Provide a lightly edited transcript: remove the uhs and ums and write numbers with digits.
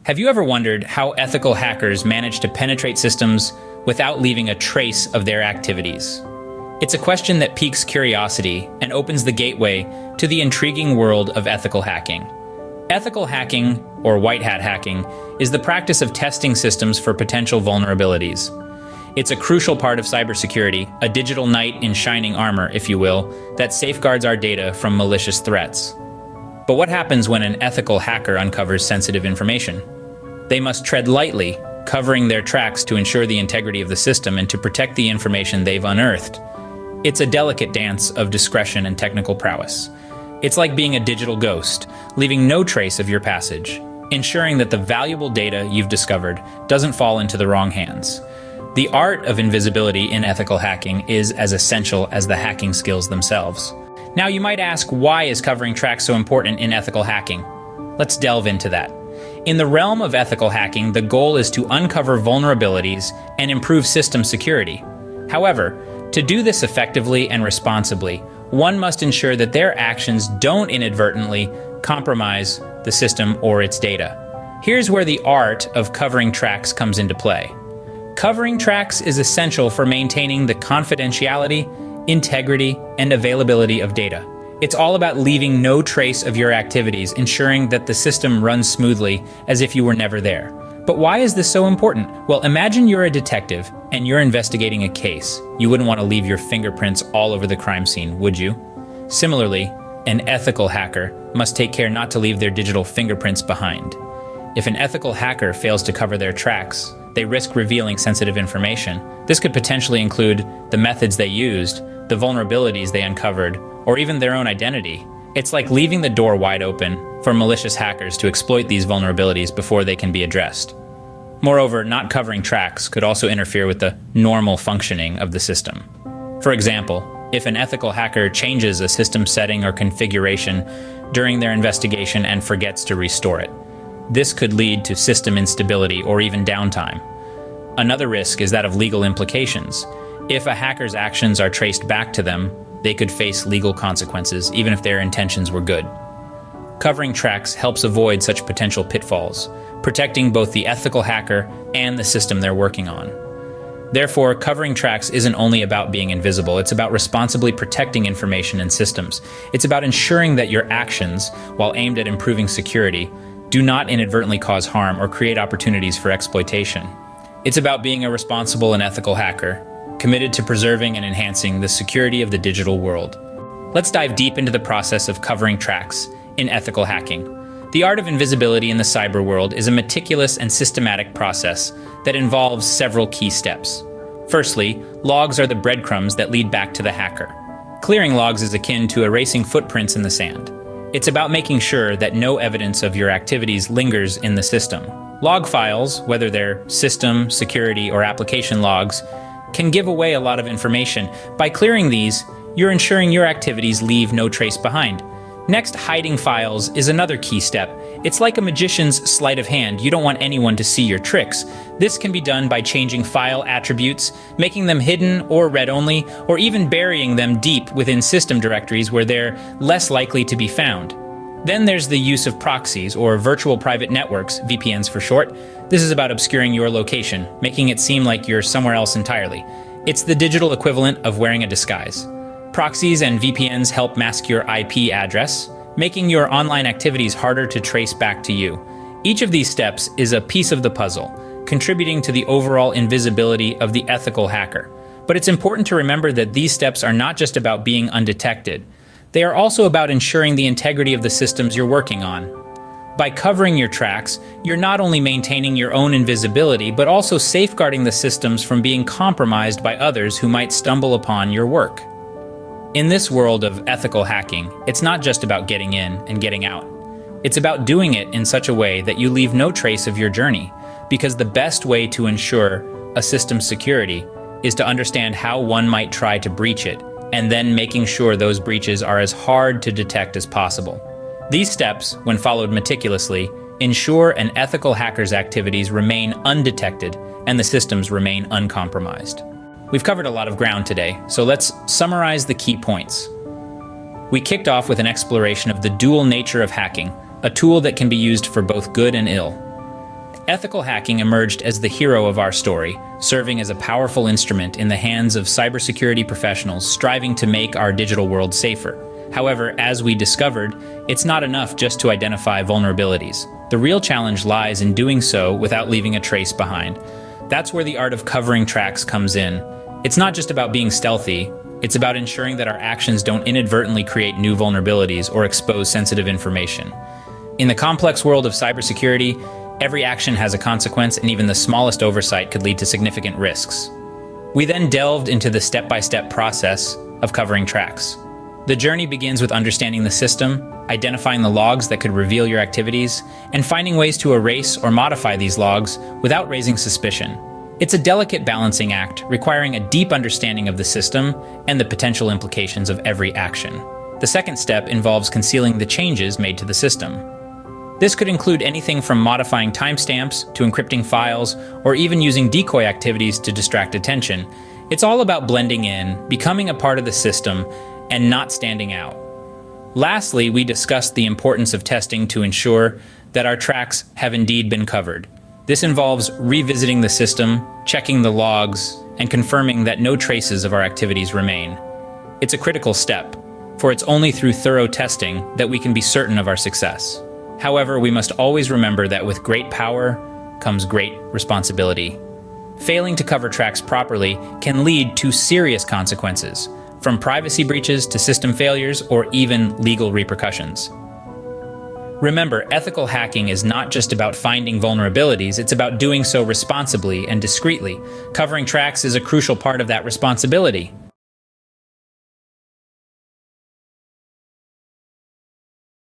Have you ever wondered how ethical hackers manage to penetrate systems without leaving a trace of their activities? It's a question that piques curiosity and opens the gateway to the intriguing world of ethical hacking. Ethical hacking, or white hat hacking, is the practice of testing systems for potential vulnerabilities. It's a crucial part of cybersecurity, a digital knight in shining armor, if you will, that safeguards our data from malicious threats. But what happens when an ethical hacker uncovers sensitive information? They must tread lightly, covering their tracks to ensure the integrity of the system and to protect the information they've unearthed. It's a delicate dance of discretion and technical prowess. It's like being a digital ghost, leaving no trace of your passage, ensuring that the valuable data you've discovered doesn't fall into the wrong hands. The art of invisibility in ethical hacking is as essential as the hacking skills themselves. Now you might ask, why is covering tracks so important in ethical hacking? Let's delve into that. In the realm of ethical hacking, the goal is to uncover vulnerabilities and improve system security. However, to do this effectively and responsibly, one must ensure that their actions don't inadvertently compromise the system or its data. Here's where the art of covering tracks comes into play. Covering tracks is essential for maintaining the confidentiality, integrity, and availability of data. It's all about leaving no trace of your activities, ensuring that the system runs smoothly as if you were never there. But why is this so important? Well, imagine you're a detective and you're investigating a case. You wouldn't want to leave your fingerprints all over the crime scene, would you? Similarly, an ethical hacker must take care not to leave their digital fingerprints behind. If an ethical hacker fails to cover their tracks, they risk revealing sensitive information. This could potentially include the methods they used, the vulnerabilities they uncovered, or even their own identity. It's like leaving the door wide open for malicious hackers to exploit these vulnerabilities before they can be addressed. Moreover, not covering tracks could also interfere with the normal functioning of the system. For example, if an ethical hacker changes a system setting or configuration during their investigation and forgets to restore it, this could lead to system instability or even downtime. Another risk is that of legal implications. If a hacker's actions are traced back to them, they could face legal consequences, even if their intentions were good. Covering tracks helps avoid such potential pitfalls, protecting both the ethical hacker and the system they're working on. Therefore, covering tracks isn't only about being invisible, it's about responsibly protecting information and systems. It's about ensuring that your actions, while aimed at improving security, do not inadvertently cause harm or create opportunities for exploitation. It's about being a responsible and ethical hacker, committed to preserving and enhancing the security of the digital world. Let's dive deep into the process of covering tracks in ethical hacking. The art of invisibility in the cyber world is a meticulous and systematic process that involves several key steps. Firstly, logs are the breadcrumbs that lead back to the hacker. Clearing logs is akin to erasing footprints in the sand. It's about making sure that no evidence of your activities lingers in the system. Log files, whether they're system, security, or application logs, can give away a lot of information. By clearing these, you're ensuring your activities leave no trace behind. Next, hiding files is another key step. It's like a magician's sleight of hand. You don't want anyone to see your tricks. This can be done by changing file attributes, making them hidden or read-only, or even burying them deep within system directories where they're less likely to be found. Then there's the use of proxies, or virtual private networks, VPNs for short. This is about obscuring your location, making it seem like you're somewhere else entirely. It's the digital equivalent of wearing a disguise. Proxies and VPNs help mask your IP address, making your online activities harder to trace back to you. Each of these steps is a piece of the puzzle, contributing to the overall invisibility of the ethical hacker. But it's important to remember that these steps are not just about being undetected. They are also about ensuring the integrity of the systems you're working on. By covering your tracks, you're not only maintaining your own invisibility, but also safeguarding the systems from being compromised by others who might stumble upon your work. In this world of ethical hacking, it's not just about getting in and getting out. It's about doing it in such a way that you leave no trace of your journey, because the best way to ensure a system's security is to understand how one might try to breach it, and then making sure those breaches are as hard to detect as possible. These steps, when followed meticulously, ensure an ethical hacker's activities remain undetected and the systems remain uncompromised. We've covered a lot of ground today, so let's summarize the key points. We kicked off with an exploration of the dual nature of hacking, a tool that can be used for both good and ill. Ethical hacking emerged as the hero of our story, serving as a powerful instrument in the hands of cybersecurity professionals striving to make our digital world safer. However, as we discovered, it's not enough just to identify vulnerabilities. The real challenge lies in doing so without leaving a trace behind. That's where the art of covering tracks comes in. It's not just about being stealthy, it's about ensuring that our actions don't inadvertently create new vulnerabilities or expose sensitive information. In the complex world of cybersecurity, every action has a consequence, and even the smallest oversight could lead to significant risks. We then delved into the step-by-step process of covering tracks. The journey begins with understanding the system, identifying the logs that could reveal your activities, and finding ways to erase or modify these logs without raising suspicion. It's a delicate balancing act, requiring a deep understanding of the system and the potential implications of every action. The second step involves concealing the changes made to the system. This could include anything from modifying timestamps to encrypting files, or even using decoy activities to distract attention. It's all about blending in, becoming a part of the system, and not standing out. Lastly, we discussed the importance of testing to ensure that our tracks have indeed been covered. This involves revisiting the system, checking the logs, and confirming that no traces of our activities remain. It's a critical step, for it's only through thorough testing that we can be certain of our success. However, we must always remember that with great power comes great responsibility. Failing to cover tracks properly can lead to serious consequences, from privacy breaches to system failures or even legal repercussions. Remember, ethical hacking is not just about finding vulnerabilities, it's about doing so responsibly and discreetly. Covering tracks is a crucial part of that responsibility.